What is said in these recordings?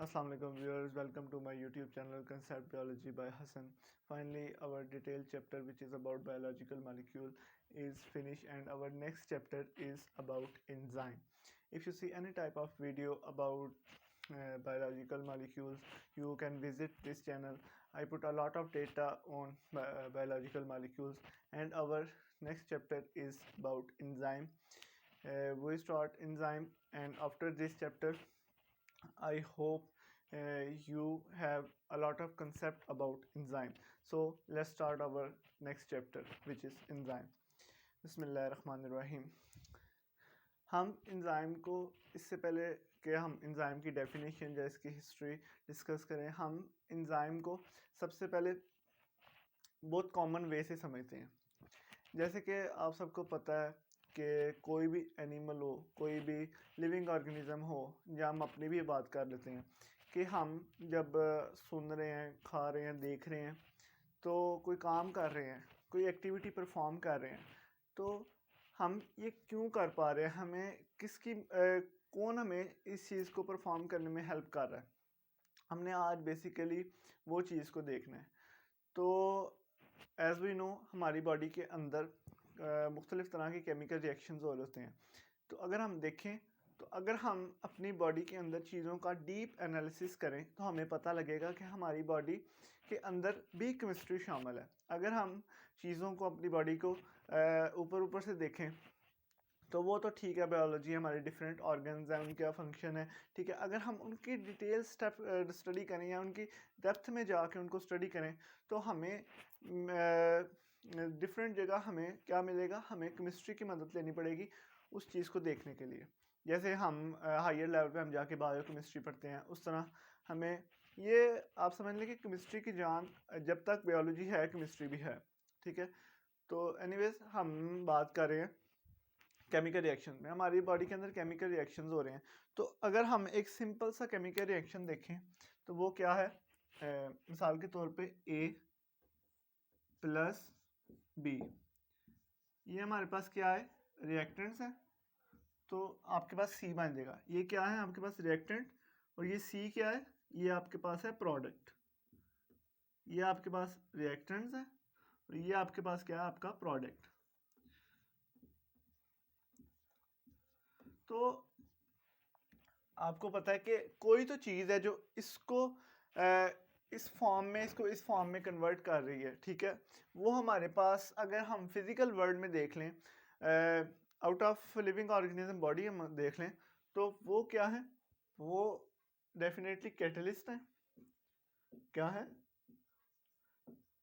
Assalamu alaikum viewers, welcome to my YouTube channel Concept Biology by Hassan. Finally, our detailed chapter which is about biological molecule is finished and our next chapter is about enzyme. If you see any type of video about biological molecules, you can visit this channel. I put a lot of data on biological molecules and our next chapter is about enzyme. We start enzyme and after this chapter I hope you have a lot of concept about enzyme. So let's start our next chapter which is enzyme. बिस्मिल्लाहिर्रहमानिर्रहीम। हम enzyme को इससे पहले कि हम enzyme की definition या इसकी history discuss करें, हम enzyme को सबसे पहले बहुत common way से समझते हैं। जैसे कि आप सबको पता है कि कोई भी एनिमल हो, कोई भी लिविंग ऑर्गेनिज्म हो, या हम अपनी भी बात कर लेते हैं कि हम जब सुन रहे हैं, खा रहे हैं, देख रहे हैं, तो कोई काम कर रहे हैं, कोई एक्टिविटी परफॉर्म कर रहे हैं, तो हम ये क्यों कर पा रहे हैं, हमें किसकी कौन हमें इस चीज़ को परफॉर्म करने में हेल्प कर रहा है, हमने आज बेसिकली वो चीज़ को देखना है। तो एज वी नो हमारी बॉडी के अंदर मुख्तलिफ़ तरह के केमिकल रिएक्शंस हो रहे होते हैं। तो अगर हम देखें तो अगर हम अपनी बॉडी के अंदर चीज़ों का डीप एनालिसिस करें तो हमें पता लगेगा कि हमारी बॉडी के अंदर भी केमिस्ट्री शामिल है। अगर हम चीज़ों को अपनी बॉडी को ऊपर ऊपर से देखें तो वो तो ठीक है, बायोलॉजी हमारे डिफरेंट ऑर्गन्स हैं, उनका फंक्शन है, ठीक है। अगर हम उनकी डिटेल स्टडी करें या उनकी डेप्थ में जाके उनको स्टडी करें तो हमें डिफरेंट जगह हमें क्या मिलेगा, हमें केमिस्ट्री की मदद लेनी पड़ेगी उस चीज़ को देखने के लिए। जैसे हम हायर लेवल पे हम जाके बायो केमिस्ट्री पढ़ते हैं, उस तरह हमें ये आप समझ लें कि केमिस्ट्री की जान जब तक बायोलॉजी है केमिस्ट्री भी है, ठीक है। तो एनीवेज हम बात कर रहे हैं केमिकल रिएक्शन में, हमारी बॉडी के अंदर केमिकल रिएक्शंस हो रहे हैं। तो अगर हम एक सिंपल सा केमिकल रिएक्शन देखें तो वो क्या है, मिसाल के तौर पे A प्लस B, ये हमारे पास क्या है, रिएक्टेंट्स है। तो आपके पास C बन जाएगा, ये क्या है आपके पास रिएक्टेंट, और ये C क्या है, ये आपके पास है प्रोडक्ट। ये आपके पास रिएक्टेंट्स है और ये आपके पास क्या है, आपका प्रोडक्ट। तो आपको पता है कि कोई तो चीज़ है जो इसको इस फॉर्म में, इसको इस फॉर्म में कन्वर्ट कर रही है, ठीक है। वो हमारे पास अगर हम फिजिकल वर्ल्ड में देख लें, out of living organism body हम देख लें, तो वो क्या है, वो डेफिनेटली कैटलिस्ट है। क्या है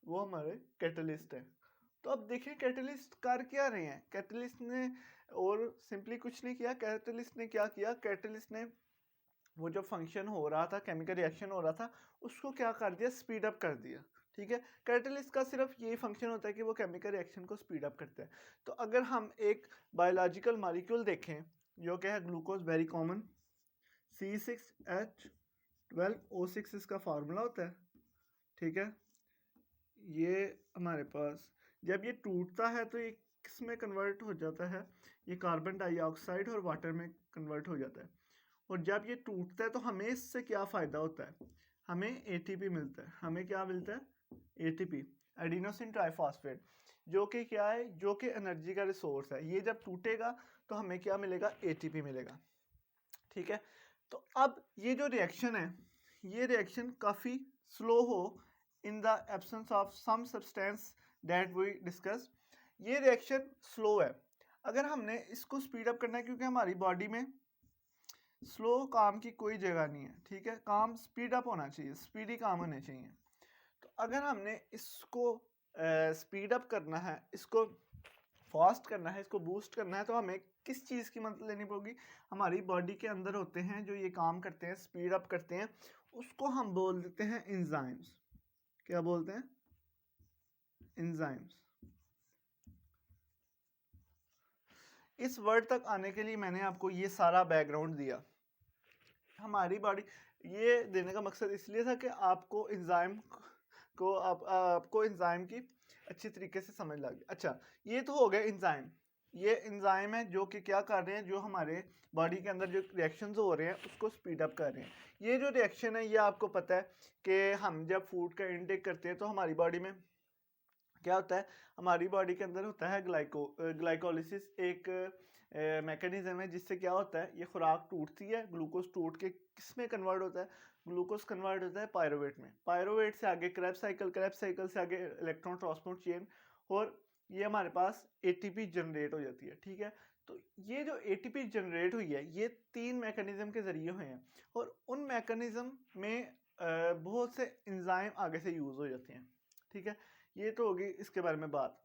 वो, हमारे कैटलिस्ट है। तो अब देखिए कैटलिस्ट कर क्या रहे हैं, कैटलिस्ट ने और सिंपली कुछ नहीं किया। कैटलिस्ट ने क्या किया, कैटलिस्ट ने वो जो फंक्शन हो रहा था, केमिकल रिएक्शन हो रहा था, उसको क्या कर दिया, स्पीड अप कर दिया, ठीक है। कैटलिस्ट का सिर्फ यही फंक्शन होता है कि वो केमिकल रिएक्शन को स्पीड अप करता है। तो अगर हम एक बायोलॉजिकल मॉलिक्यूल देखें जो कि है ग्लूकोज, वेरी कॉमन, C6H12O6 इसका फार्मूला होता है, ठीक है। ये हमारे पास जब ये टूटता है तो ये किस में कन्वर्ट हो जाता है, ये कार्बन डाइऑक्साइड और वाटर में कन्वर्ट हो जाता है। और जब ये टूटता है तो हमें इससे क्या फ़ायदा होता है, हमें एटीपी मिलता है। हमें क्या मिलता है, एटीपी, एडिनोसिन ट्राइफॉस्फेट, जो कि क्या है, जो कि एनर्जी का रिसोर्स है। ये जब टूटेगा तो हमें क्या मिलेगा, एटीपी मिलेगा, ठीक है। तो अब ये जो रिएक्शन है, ये रिएक्शन काफ़ी स्लो हो in the absence of some substance that we discuss. ये रिएक्शन स्लो है। अगर हमने इसको स्पीड अप करना है, क्योंकि हमारी बॉडी में स्लो काम की कोई जगह नहीं है, ठीक है। काम स्पीड अप होना चाहिए, स्पीडी काम होने चाहिए। तो अगर हमने इसको स्पीड अप करना है, इसको फास्ट करना है, इसको बूस्ट करना है, तो हमें किस चीज़ की मदद लेनी पड़ेगी। हमारी बॉडी के अंदर होते हैं जो ये काम करते हैं, स्पीड अप करते हैं, उसको हम बोल देते हैं एंजाइम्स। क्या बोलते हैं, एंजाइम्स। इस वर्ड तक आने के लिए मैंने आपको ये सारा बैकग्राउंड दिया। हमारी बॉडी, ये देने का मकसद इसलिए था कि आपको एंजाइम को आपको एंजाइम की अच्छी तरीके से समझ लगे। अच्छा, ये तो हो गया एंजाइम, ये एंजाइम है जो कि क्या कर रहे हैं, जो हमारे बॉडी के अंदर जो रिएक्शंस हो रहे हैं उसको स्पीड अप कर रहे हैं। ये जो रिएक्शन है ये आपको पता है कि हम जब फूड का इंटेक करते हैं तो हमारी बॉडी में क्या होता है, हमारी बॉडी के अंदर होता है ग्लाइकोलिसिस, एक मैकेनिज्म है जिससे क्या होता है, ये खुराक टूटती है, ग्लूकोज टूट के किस में कन्वर्ट होता है, ग्लूकोज कन्वर्ट होता है पायरोवेट में, पायरोवेट से आगे क्रेब्स साइकिल से आगे इलेक्ट्रॉन ट्रांसपोर्ट चेन, और ये हमारे पास एटीपी जनरेट हो जाती है। ठीक है, तो ये जो एटीपी जनरेट हुई है ये 3 मैकेनिज्म के जरिए हुए हैं, और उन मैकेनिज्म में बहुत से एंजाइम आगे से यूज हो जाते हैं। ठीक है, ये तो होगी इसके बारे में बात।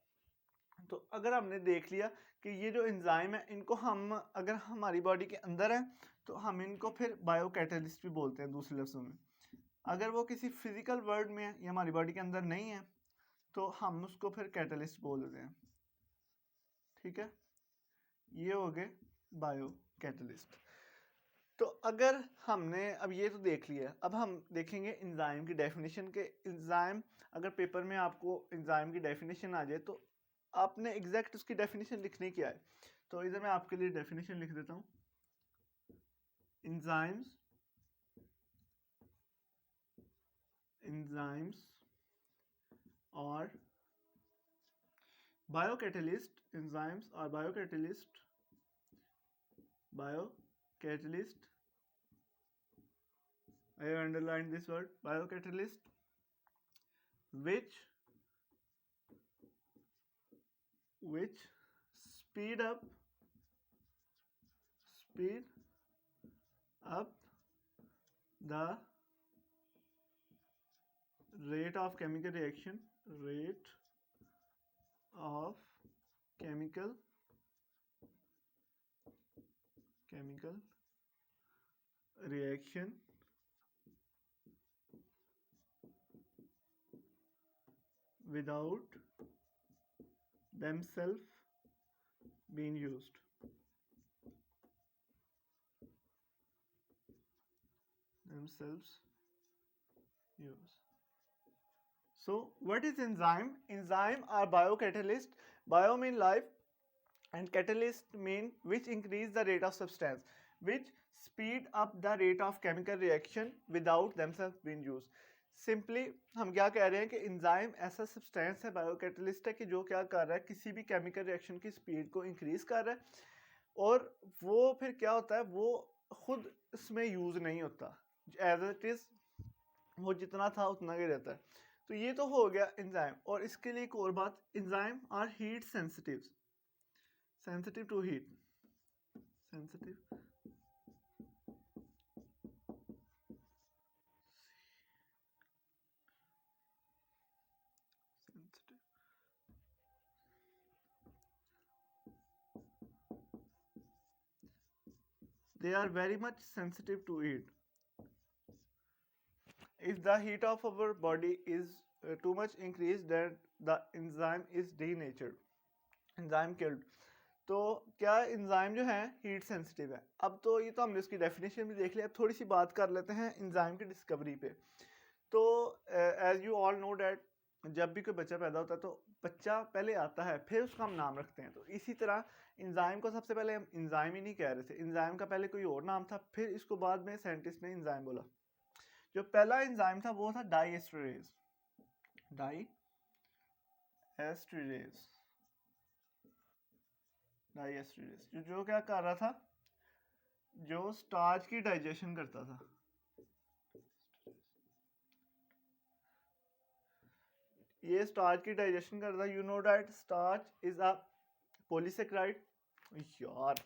तो अगर हमने देख लिया कि ये जो एंजाइम है इनको हम अगर हमारी बॉडी के अंदर है तो हम इनको फिर बायोकैटलिस्ट भी बोलते हैं दूसरे लफ्ज़ों में। अगर वो किसी फिजिकल वर्ड में है या हमारी बॉडी के अंदर नहीं है तो हम उसको फिर कैटलिस्ट बोल देते हैं। ठीक है, ये हो गए बायो कैटलिस्ट। तो अगर हमने अब ये तो देख लिया, अब हम देखेंगे एंजाइम की डेफिनेशन के। एंजाइम अगर पेपर में आपको एंजाइम की डेफिनेशन आ जाए तो आपने एग्जैक्ट उसकी डेफिनेशन लिखनी क्या है। तो इधर मैं आपके लिए डेफिनेशन लिख देता हूँ। एंजाइम्स एंजाइम्स और बायोकैटलिस्ट, एंजाइम्स और biocatalyst I have underlined this word biocatalyst, which speed up the rate of chemical reaction without themselves being used. So what is enzyme? Enzyme are biocatalyst. Bio mean life and catalyst mean which increase the rate of substance, which speed up the rate of chemical reaction without themselves being used. Simply हम क्या कह रहे हैं कि enzyme ऐसा substance है, biocatalyst है, कि जो क्या कर रहा है, किसी भी केमिकल रिएक्शन की स्पीड को इंक्रीज कर रहा है, और वो फिर क्या होता है, वो खुद इसमें यूज नहीं होता, एज इट इज वो जितना था उतना ही रहता है। तो ये तो हो गया एंजाइम। और इसके लिए एक और बात, enzyme are heat sensitive to heat, sensitive they are very much sensitive to heat. If the heat of our body is too much increased, then the enzyme is denatured, enzyme killed. तो क्या enzyme जो है heat sensitive है। अब तो ये तो हमने उसकी डेफिनेशन भी देख लिया, अब थोड़ी सी बात कर लेते हैं एंजाइम की डिस्कवरी पे। तो as you all know that जब भी कोई बच्चा पैदा होता है तो बच्चा पहले आता है, फिर उसका हम नाम रखते हैं। तो इसी तरह एंजाइम को सबसे पहले हम एंजाइम ही नहीं कह रहे थे, एंजाइम का पहले कोई और नाम था, फिर इसको बाद में साइंटिस्ट ने एंजाइम बोला। जो पहला एंजाइम था वो था डाइएस्टरेज। जो क्या कर रहा था, जो स्टार्च की डाइजेशन करता था। ये स्टार्च की डाइजेशन करता है। You know that starch is a polysaccharide. यार